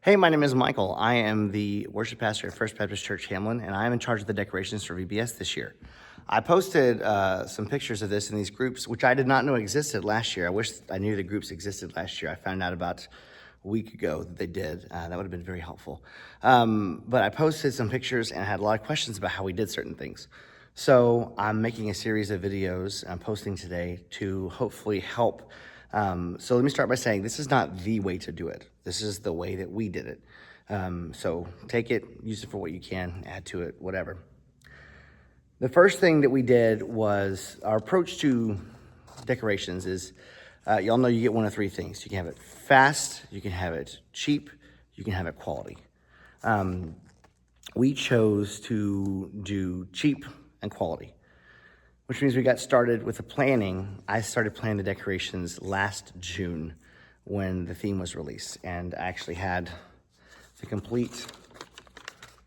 Hey, my name is Michael. I am the worship pastor at First Baptist Church Hamlin, and I am in charge of the decorations for VBS this year. I posted some pictures of this in these groups, which I did not know existed last year. I wish I knew the groups existed last year. I found out about a week ago that they did. That would have been very helpful. But I posted some pictures and had a lot of questions about how we did certain things. So I'm making a series of videos I'm posting today to hopefully help. So let me start by saying this is not the way to do it. This is the way that we did it. So take it, use it for what you can, add to it, whatever. The first thing that we did was our approach to decorations is, y'all know you get one of three things. You can have it fast, you can have it cheap, you can have it quality. We chose to do cheap and quality, which means we got started with the planning. I started planning the decorations last June when the theme was released, and I actually had the complete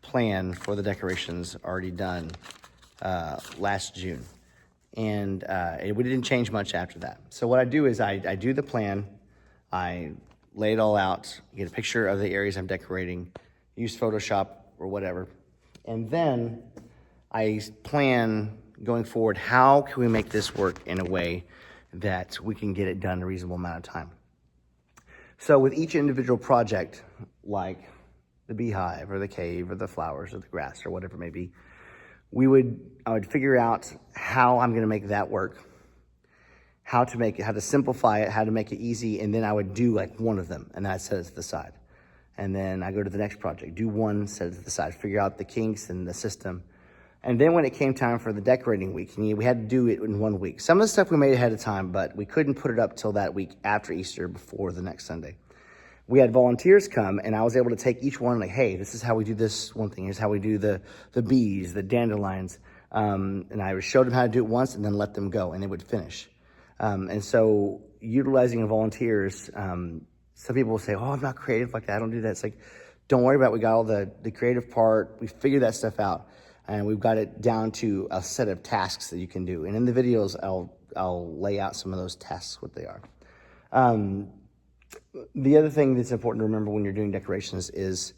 plan for the decorations already done last June. And we didn't change much after that. So what I do is I do the plan, I lay it all out, get a picture of the areas I'm decorating, use Photoshop or whatever, and then I plan going forward, how can we make this work in a way that we can get it done in a reasonable amount of time? So with each individual project, like the beehive or the cave or the flowers or the grass or whatever it may be, I would figure out how I'm gonna make that work, how to simplify it, how to make it easy, and then I would do like one of them, and I set it to the side. And then I go to the next project, do one, set it to the side, figure out the kinks and the system. And then when it came time for the decorating week, we had to do it in 1 week. Some of the stuff we made ahead of time, but we couldn't put it up till that week after Easter, before the next Sunday. We had volunteers come, and I was able to take each one, like, hey, this is how we do this one thing. Here's how we do the bees, the dandelions. And I showed them how to do it once and then let them go, and they would finish. And so utilizing volunteers, some people will say, oh, I'm not creative like that. I don't do that. It's like, don't worry about it. We got all the creative part. We figured that stuff out. And we've got it down to a set of tasks that you can do. And in the videos, I'll lay out some of those tasks, what they are. The other thing that's important to remember when you're doing decorations is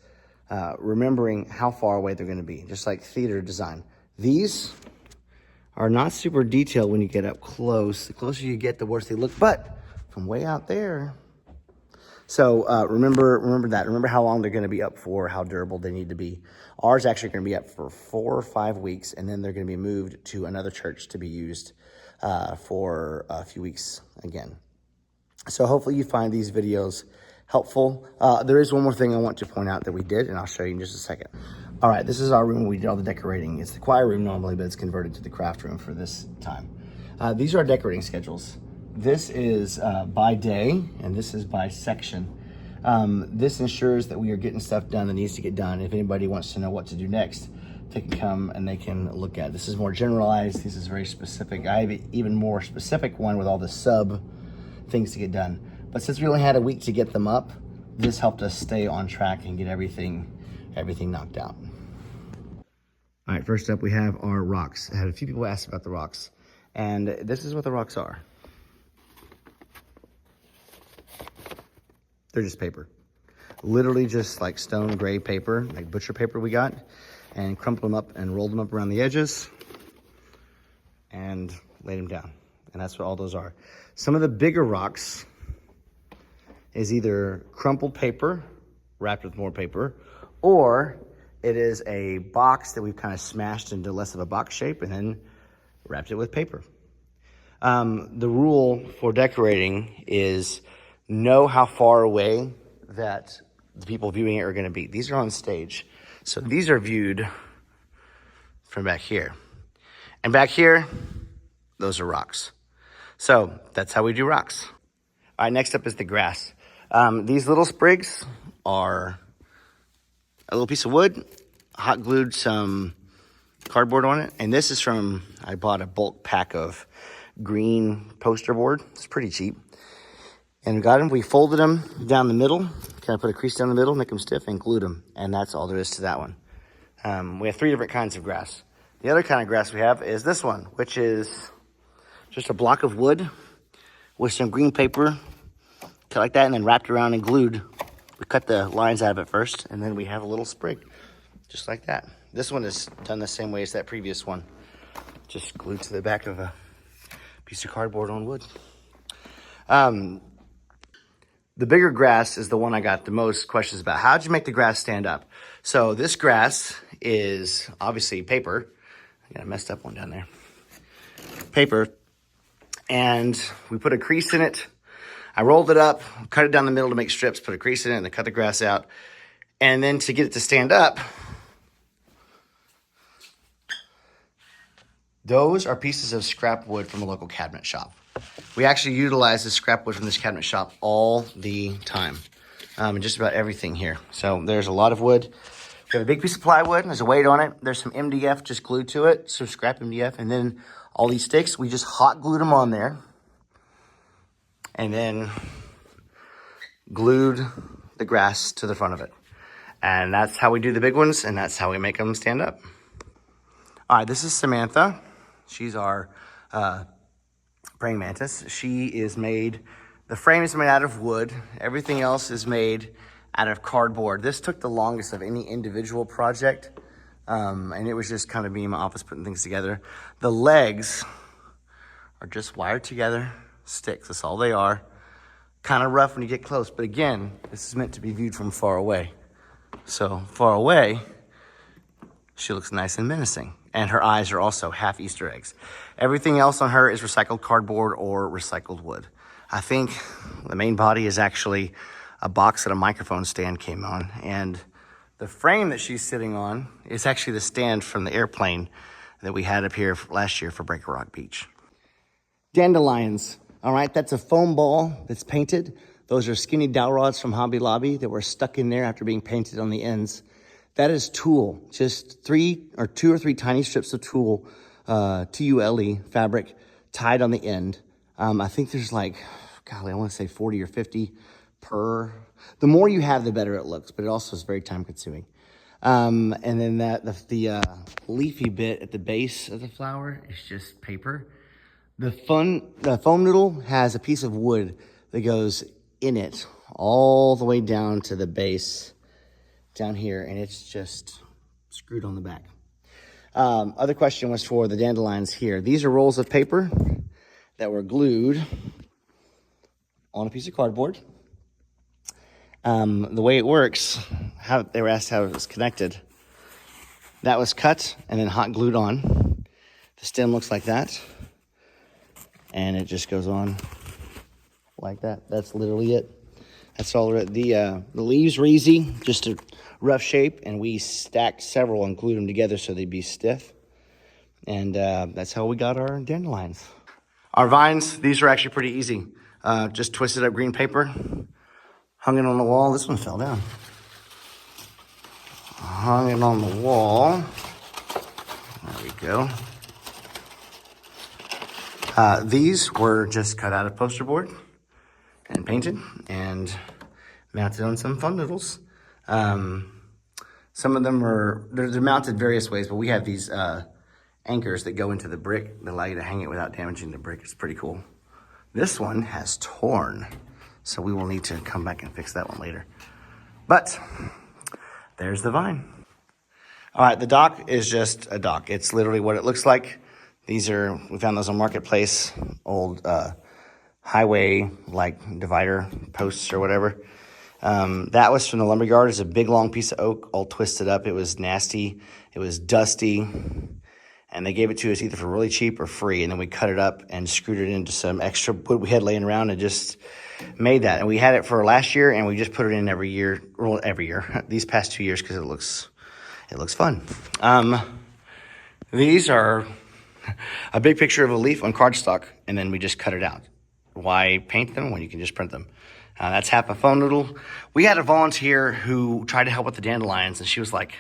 remembering how far away they're going to be, just like theater design. These are not super detailed when you get up close. The closer you get, the worse they look, but from way out there. So remember that. Remember how long they're going to be up for, how durable they need to be. Ours actually going to be up for 4 or 5 weeks, and then they're going to be moved to another church to be used for a few weeks again. So hopefully you find these videos helpful. There is one more thing I want to point out that we did, and I'll show you in just a second. All right, this is our room where we did all the decorating. It's the choir room normally, but it's converted to the craft room for this time. These are our decorating schedules. This is by day, and this is by section. This ensures that we are getting stuff done that needs to get done. If anybody wants to know what to do next, they can come and they can look at it. This is more generalized. This is very specific. I have an even more specific one with all the sub things to get done. But since we only had a week to get them up, this helped us stay on track and get everything knocked out. All right, first up we have our rocks. I had a few people ask about the rocks, and this is what the rocks are. They're just paper. Literally just like stone gray paper, like butcher paper we got, and crumpled them up and rolled them up around the edges and laid them down. And that's what all those are. Some of the bigger rocks is either crumpled paper wrapped with more paper, or it is a box that we've kind of smashed into less of a box shape and then wrapped it with paper. The rule for decorating is know how far away that the people viewing it are going to be. These are on stage. So these are viewed from back here. And back here, those are rocks. So that's how we do rocks. All right, next up is the grass. These little sprigs are a little piece of wood, hot glued some cardboard on it. And this is I bought a bulk pack of green poster board. It's pretty cheap. And we folded them down the middle, kind of put a crease down the middle, make them stiff, and glued them. And that's all there is to that one. We have 3 different kinds of grass. The other kind of grass we have is this one, which is just a block of wood with some green paper, cut like that, and then wrapped around and glued We cut the lines out of it first, and then we have a little sprig, just like that. This one is done the same way as that previous one, just glued to the back of a piece of cardboard on wood. The bigger grass is the one I got the most questions about. How'd you make the grass stand up? So this grass is obviously paper. I got a messed up one down there. Paper. And we put a crease in it. I rolled it up, cut it down the middle to make strips, put a crease in it, and then cut the grass out. And then to get it to stand up, those are pieces of scrap wood from a local cabinet shop. We actually utilize this scrap wood from this cabinet shop all the time, and just about everything here. So there's a lot of wood. We have a big piece of plywood, there's a weight on it. There's some MDF just glued to it, some scrap MDF, and then all these sticks, we just hot glued them on there, and then glued the grass to the front of it. And that's how we do the big ones, and that's how we make them stand up. All right, this is Samantha. She's our praying mantis. She is made, the frame is made out of wood. Everything else is made out of cardboard. This took the longest of any individual project. And it was just kind of me in my office putting things together. The legs are just wired together sticks. That's all they are. Kind of rough when you get close. But again, this is meant to be viewed from far away. So far away, she looks nice and menacing. And her eyes are also half Easter eggs. Everything else on her is recycled cardboard or recycled wood. I think the main body is actually a box that a microphone stand came on. And the frame that she's sitting on is actually the stand from the airplane that we had up here last year for Breaker Rock Beach. Dandelions. All right, that's a foam ball that's painted. Those are skinny dowel rods from Hobby Lobby that were stuck in there after being painted on the ends. That is tulle, just two or three tiny strips of tulle, T-U-L-E fabric tied on the end. I think there's like, golly, I want to say 40 or 50 per. The more you have, the better it looks, but it also is very time consuming. And then the leafy bit at the base of the flower is just paper. The foam noodle has a piece of wood that goes in it all the way down to the base down here, and it's just screwed on the back. Other question was for the dandelions here. These are rolls of paper that were glued on a piece of cardboard. The way it works, how they were asked how it was connected. That was cut and then hot glued on. The stem looks like that. And it just goes on like that. That's literally it. That's all. The leaves were easy, just a rough shape, and we stacked several and glued them together so they'd be stiff. And that's how we got our dandelions. Our vines, these are actually pretty easy. Just twisted up green paper, hung it on the wall. This one fell down. Hung it on the wall. There we go. These were just cut out of poster board and painted and mounted on some fun noodles. Some of them they're mounted various ways, but we have these anchors that go into the brick that allow you to hang it without damaging the brick. It's pretty cool. This one has torn, so we will need to come back and fix that one later. But there's the vine. All right, the dock is just a dock. It's literally what it looks like. We found those on Marketplace, old highway like divider posts or whatever. That was from the lumberyard. It's a big long piece of oak all twisted up. It was nasty. It was dusty. And they gave it to us either for really cheap or free. And then we cut it up and screwed it into some extra wood we had laying around and just made that. And we had it for last year, and we just put it in every year, these past 2 years, because it looks fun. These are a big picture of a leaf on cardstock, and then we just cut it out. Why paint them when you can just print them? That's half a foam noodle. We had a volunteer who tried to help with the dandelions, and she was like,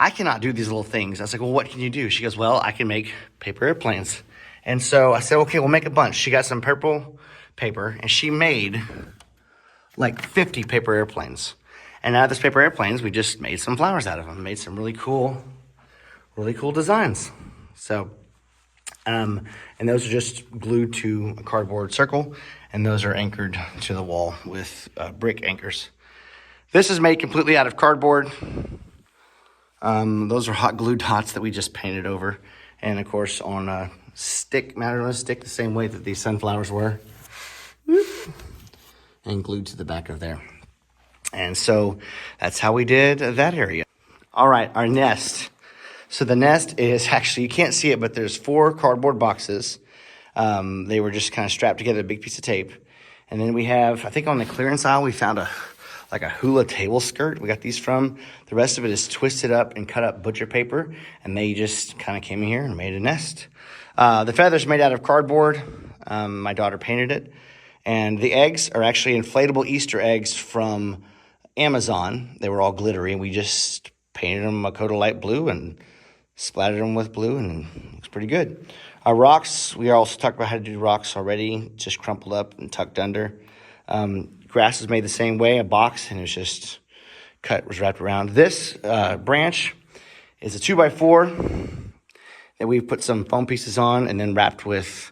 I cannot do these little things. I was like, well, what can you do? She goes, well, I can make paper airplanes. And so I said, okay, we'll make a bunch. She got some purple paper, and she made like 50 paper airplanes. And out of those paper airplanes, we just made some flowers out of them, made some really cool designs. So, and those are just glued to a cardboard circle, and those are anchored to the wall with brick anchors. This is made completely out of cardboard. Those are hot glue dots that we just painted over. And of course on a stick, mounted on a stick the same way that these sunflowers were. Whoop. And glued to the back of there. And so that's how we did that area. All right, our nest. So the nest is actually, you can't see it, but there's 4 cardboard boxes. They were just kind of strapped together, a big piece of tape. And then we have, I think on the clearance aisle, we found a hula table skirt. We got these from. The rest of it is twisted up and cut up butcher paper. And they just kind of came in here and made a nest. The feathers made out of cardboard. My daughter painted it. And the eggs are actually inflatable Easter eggs from Amazon. They were all glittery. And we just painted them a coat of light blue and splattered them with blue. And it looks pretty good. Our rocks, we also talked about how to do rocks already. Just crumpled up and tucked under. Grass is made the same way, a box, and it was just cut, was wrapped around. This branch is a 2x4 that we put some foam pieces on and then wrapped with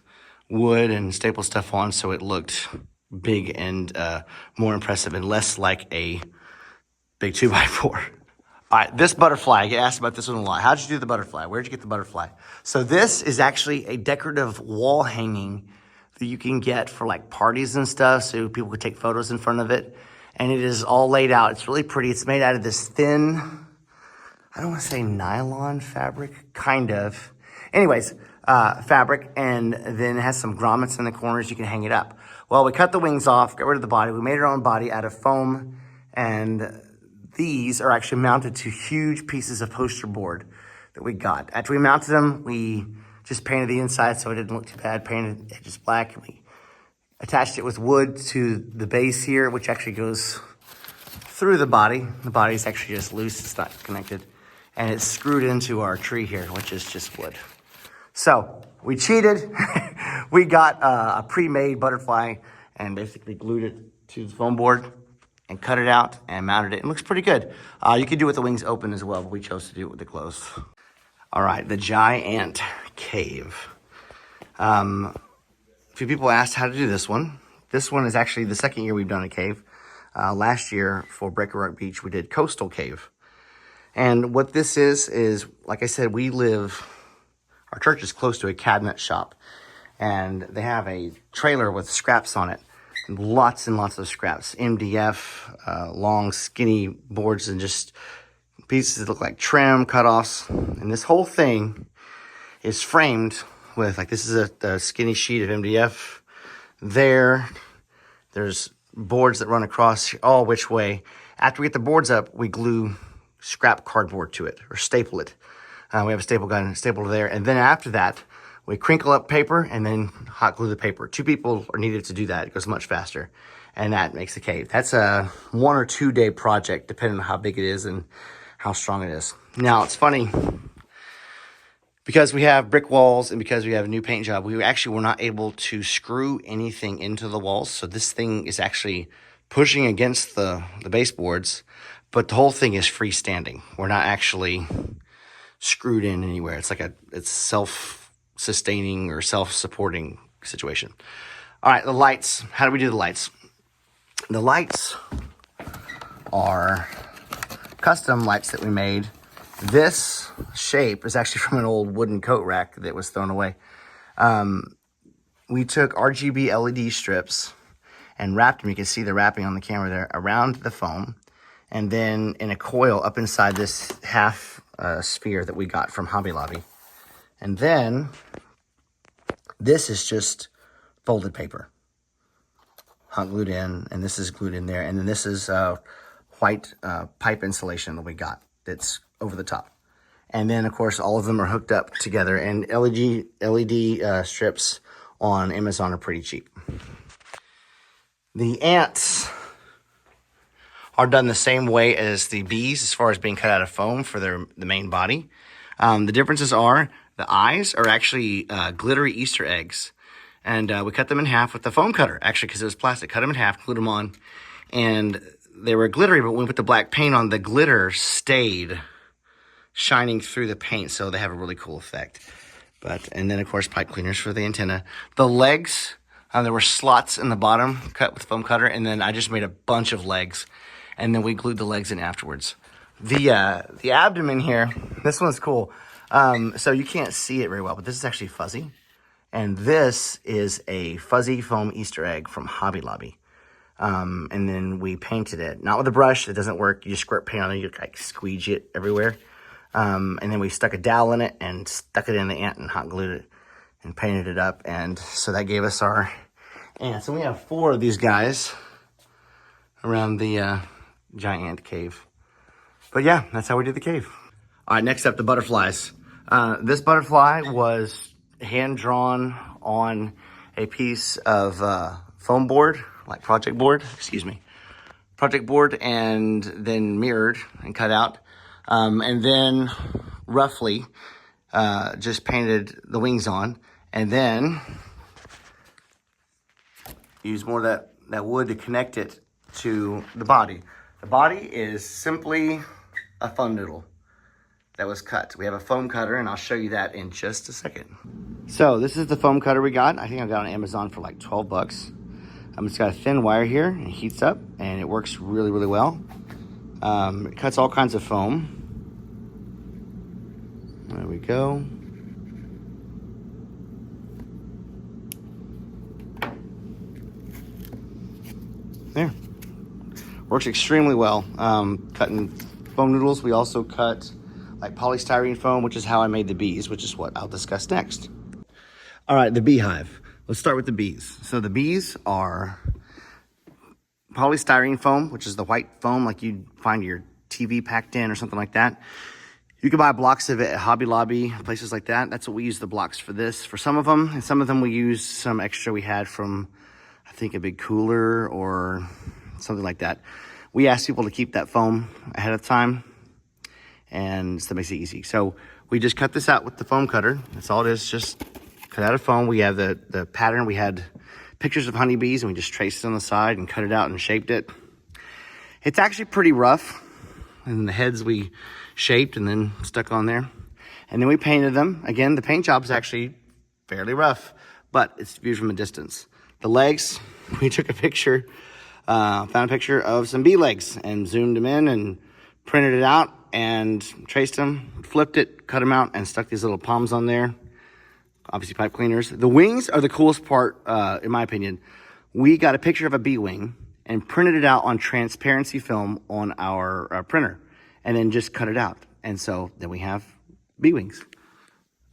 wood and staple stuff on so it looked big and more impressive and less like a big 2x4. All right, this butterfly, I get asked about this one a lot. How'd you do the butterfly? Where'd you get the butterfly? So this is actually a decorative wall hanging that you can get for like parties and stuff so people could take photos in front of it. And it is all laid out. It's really pretty. It's made out of this thin, I don't want to say nylon fabric, kind of. Anyways, fabric, and then it has some grommets in the corners. You can hang it up. Well, we cut the wings off, got rid of the body. We made our own body out of foam, and these are actually mounted to huge pieces of poster board that we got. After we mounted them, we just painted the inside so it didn't look too bad, painted edges black. We attached it with wood to the base here, which actually goes through the body. The body's actually just loose, it's not connected. And it's screwed into our tree here, which is just wood. So we cheated. We got a pre-made butterfly and basically glued it to the foam board and cut it out and mounted it. It looks pretty good. You could do it with the wings open as well, but we chose to do it with the closed. All right, the giant cave. A few people asked how to do this one. This one is actually the second year we've done a cave. Last year for Breaker Rock Beach, we did Coastal Cave. And what this is, like I said, our church is close to a cabinet shop. And they have a trailer with scraps on it. Lots and lots of scraps. MDF, long, skinny boards, and just pieces that look like trim, cutoffs. And this whole thing is framed with, like, this is a skinny sheet of MDF. There's boards that run across all which way. After we get the boards up, we glue scrap cardboard to it, or staple it. We have a staple gun stapled there. And then after that, we crinkle up paper and then hot glue the paper. 2 people are needed to do that. It goes much faster. And that makes the cave. That's a 1 or 2 day project, depending on how big it is and how strong it is. Now, it's funny, because we have brick walls and because we have a new paint job, we actually were not able to screw anything into the walls. So this thing is actually pushing against the baseboards, but the whole thing is freestanding. We're not actually screwed in anywhere. It's self-sustaining or self-supporting situation. All right, the lights. How do we do the lights? The lights are custom lights that we made. This shape is actually from an old wooden coat rack that was thrown away. We took RGB LED strips and wrapped them. You can see the wrapping on the camera there around the foam. And then in a coil up inside this half sphere that we got from Hobby Lobby. And then this is just folded paper, hot glued in, and this is glued in there. And then this is white pipe insulation that we got that's over the top. And then, of course, all of them are hooked up together. And LED strips on Amazon are pretty cheap. The ants are done the same way as the bees as far as being cut out of foam for the main body. The differences are the eyes are actually glittery Easter eggs. And we cut them in half with the foam cutter, actually, because it was plastic. Cut them in half, glued them on. And they were glittery, but when we put the black paint on, the glitter stayed shining through the paint, so they have a really cool effect. And then, of course, pipe cleaners for the antenna. The legs, there were slots in the bottom cut with foam cutter, and then I just made a bunch of legs. and then we glued the legs in afterwards. The abdomen here, this one's cool. So you can't see it very well, but this is actually fuzzy. And this is a fuzzy foam Easter egg from Hobby Lobby. And then we painted it, not with a brush, it doesn't work. You just squirt paint on it, you like squeegee it everywhere. And then we stuck a dowel in it and stuck it in the ant and hot glued it and painted it up. And so that gave us our ants. So we have 4 of these guys around the giant ant cave. But yeah, that's how we did the cave. All right, next up, the butterflies. This butterfly was hand-drawn on a piece of foam board, like project board, and then mirrored and cut out. And then roughly just painted the wings on, and then used more of that wood to connect it to the body. The body is simply a foam noodle that was cut. We have a foam cutter, and I'll show you that in just a second. So this is the foam cutter we got. I think I got it on Amazon for like 12 bucks. It's got a thin wire here, it heats up, and it works really, really well. It cuts all kinds of foam. There we go. There. Works extremely well. Cutting foam noodles. We also cut like polystyrene foam, which is how I made the bees, which is what I'll discuss next. All right, the beehive. Let's start with the bees. So the bees are polystyrene foam, which is the white foam like you'd find your TV packed in or something like that. You can buy blocks of it at Hobby Lobby, places like that. That's what we use the blocks for this. For some of them, and some of them we use some extra we had from, I think, a big cooler or something like that. We asked people to keep that foam ahead of time, and so that makes it easy. So we just cut this out with the foam cutter. That's all it is, just cut out of foam. We have the pattern. We had pictures of honeybees, and we just traced it on the side and cut it out and shaped it. It's actually pretty rough, and the heads we shaped and then stuck on there. And then we painted them. Again, the paint job is actually fairly rough, but it's viewed from a distance. The legs, we took a picture, found a picture of some bee legs and zoomed them in and printed it out and traced them, flipped it, cut them out, and stuck these little palms on there. Obviously pipe cleaners. The wings are the coolest part, in my opinion. We got a picture of a bee wing and printed it out on transparency film on our printer, and then just cut it out. And so then we have bee wings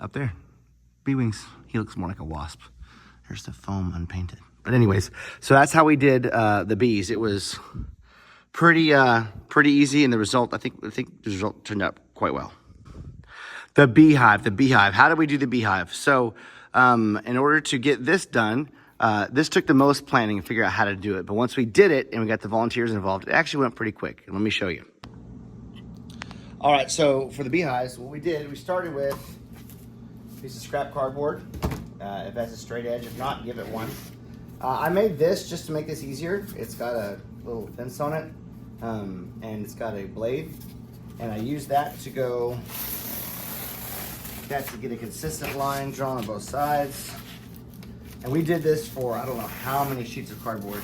up there. Bee wings. He looks more like a wasp. There's the foam unpainted. But anyways, so that's how we did the bees. It was pretty easy, and the result, I think the result turned out quite well. The beehive. How did we do the beehive? So in order to get this done, this took the most planning to figure out how to do it. But once we did it and we got the volunteers involved, it actually went pretty quick. Let me show you. All right, so for the beehives, what we did, we started with a piece of scrap cardboard. If that's a straight edge, if not, give it one. I made this just to make this easier. It's got a little fence on it, and it's got a blade. And I used that to go, to get a consistent line drawn on both sides. And we did this for, I don't know how many sheets of cardboard.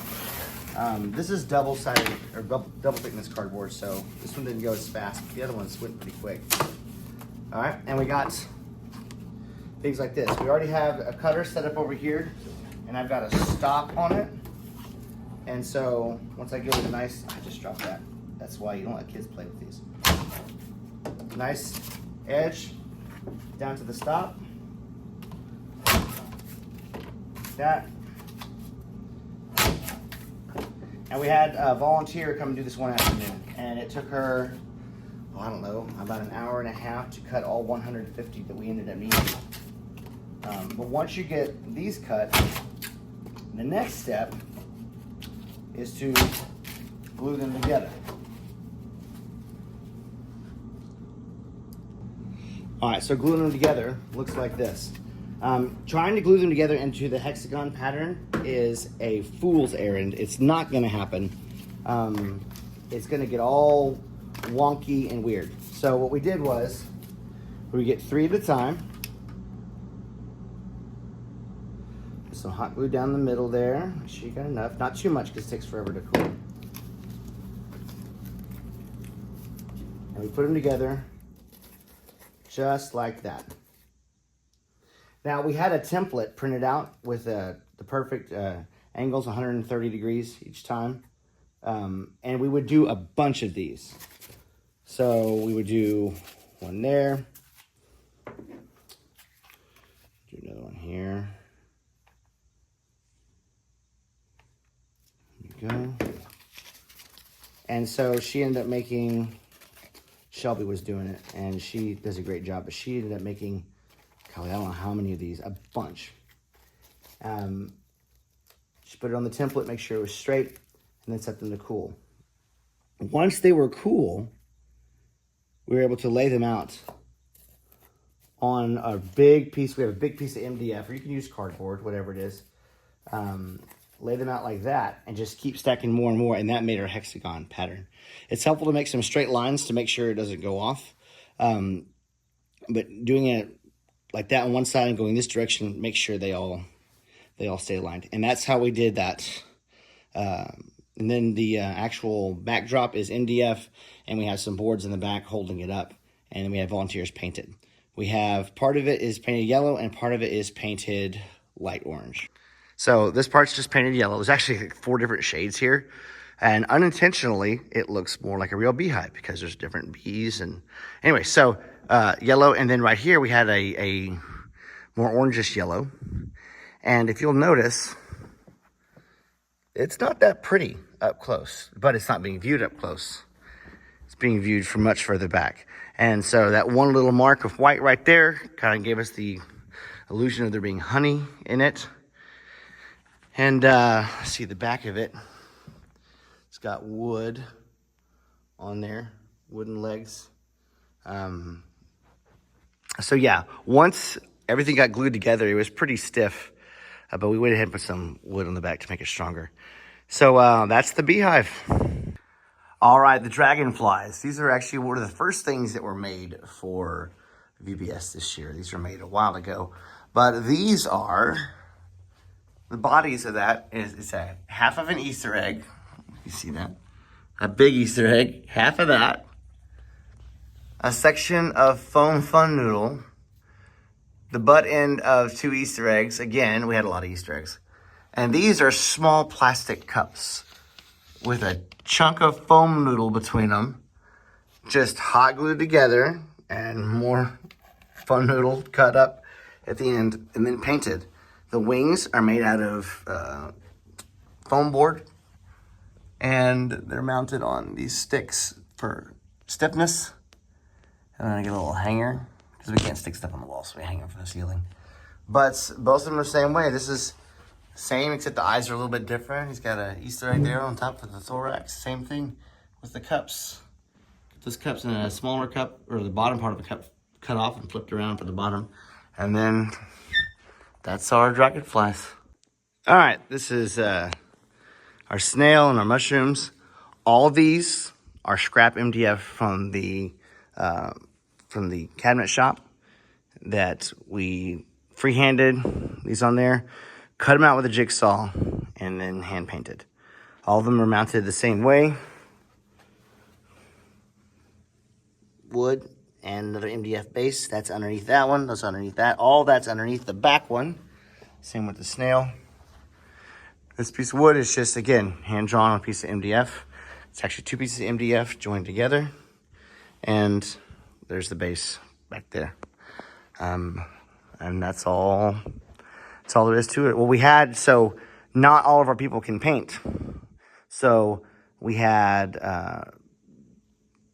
This is double-sided, or double thickness cardboard, so this one didn't go as fast, but the other ones went pretty quick. All right, and we got things like this. We already have a cutter set up over here, and I've got a stop on it. And so once I give it a nice, I just dropped that. That's why you don't let kids play with these. Nice edge down to the stop. That. And we had a volunteer come and do this one afternoon, and it took her, I don't know, about an hour and a half to cut all 150 that we ended up needing. But once you get these cut, the next step is to glue them together. All right, so gluing them together looks like this. Trying to glue them together into the hexagon pattern is a fool's errand. It's not gonna happen. It's gonna get all wonky and weird. So what we did was, we get 3 at a time. Put some hot glue down the middle there. Make sure you got enough, not too much because it takes forever to cool. And we put them together just like that. Now, we had a template printed out with the perfect angles, 130 degrees each time. And we would do a bunch of these. So we would do one there. Do another one here. There we go. And so she ended up making, Shelby was doing it, and she does a great job, but she ended up making, golly, I don't know how many of these, a bunch. She put it on the template, make sure it was straight, and then set them to cool. Once they were cool, we were able to lay them out on a big piece. We have a big piece of MDF, or you can use cardboard, whatever it is. Lay them out like that and just keep stacking more and more, and that made our hexagon pattern. It's helpful to make some straight lines to make sure it doesn't go off. But doing it like that on one side and going this direction, make sure they all stay aligned. And that's how we did that. And then the actual backdrop is MDF, and we have some boards in the back holding it up, and then we have volunteers painted. We have part of it is painted yellow and part of it is painted light orange. So this part's just painted yellow. There's actually like 4 different shades here, and unintentionally it looks more like a real beehive because there's different bees. And anyway, so yellow, and then right here we had a more orangish yellow. And if you'll notice, it's not that pretty up close, but it's not being viewed up close. It's being viewed from much further back. And so that one little mark of white right there kind of gave us the illusion of there being honey in it. And see the back of it. It's got wood on there, wooden legs. So yeah, once everything got glued together, it was pretty stiff, but we went ahead and put some wood on the back to make it stronger. So that's the beehive. All right, the dragonflies. These are actually one of the first things that were made for VBS this year. These were made a while ago, but these are the bodies of that. It's a half of an Easter egg. You see that? A big Easter egg, half of that. A section of foam fun noodle. The butt end of 2 Easter eggs. Again, we had a lot of Easter eggs. And these are small plastic cups with a chunk of foam noodle between them. Just hot glued together and more fun noodle cut up at the end and then painted. The wings are made out of foam board, and they're mounted on these sticks for stiffness. And then I get a little hanger, because we can't stick stuff on the wall, so we hang them from the ceiling. But both of them are the same way. This is the same, except the eyes are a little bit different. He's got an Easter egg there on top of the thorax. Same thing with the cups. Get those cups in a smaller cup, or the bottom part of the cup cut off and flipped around for the bottom. And then that's our dragonflies. All right, this is our snail and our mushrooms. All of these are scrap MDF from the cabinet shop that we freehanded these on there, cut them out with a jigsaw, and then hand painted. All of them are mounted the same way. Wood and another MDF base. That's underneath that one. That's underneath that. All that's underneath the back one. Same with the snail. This piece of wood is just, again, hand-drawn on a piece of MDF. It's actually 2 pieces of MDF joined together. And there's the base back there. And that's all there is to it. Well, so not all of our people can paint. So we had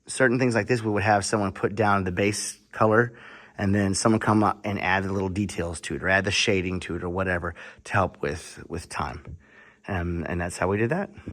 certain things like this, we would have someone put down the base color, and then someone come up and add the little details to it, or add the shading to it, or whatever, to help with time. And that's how we did that.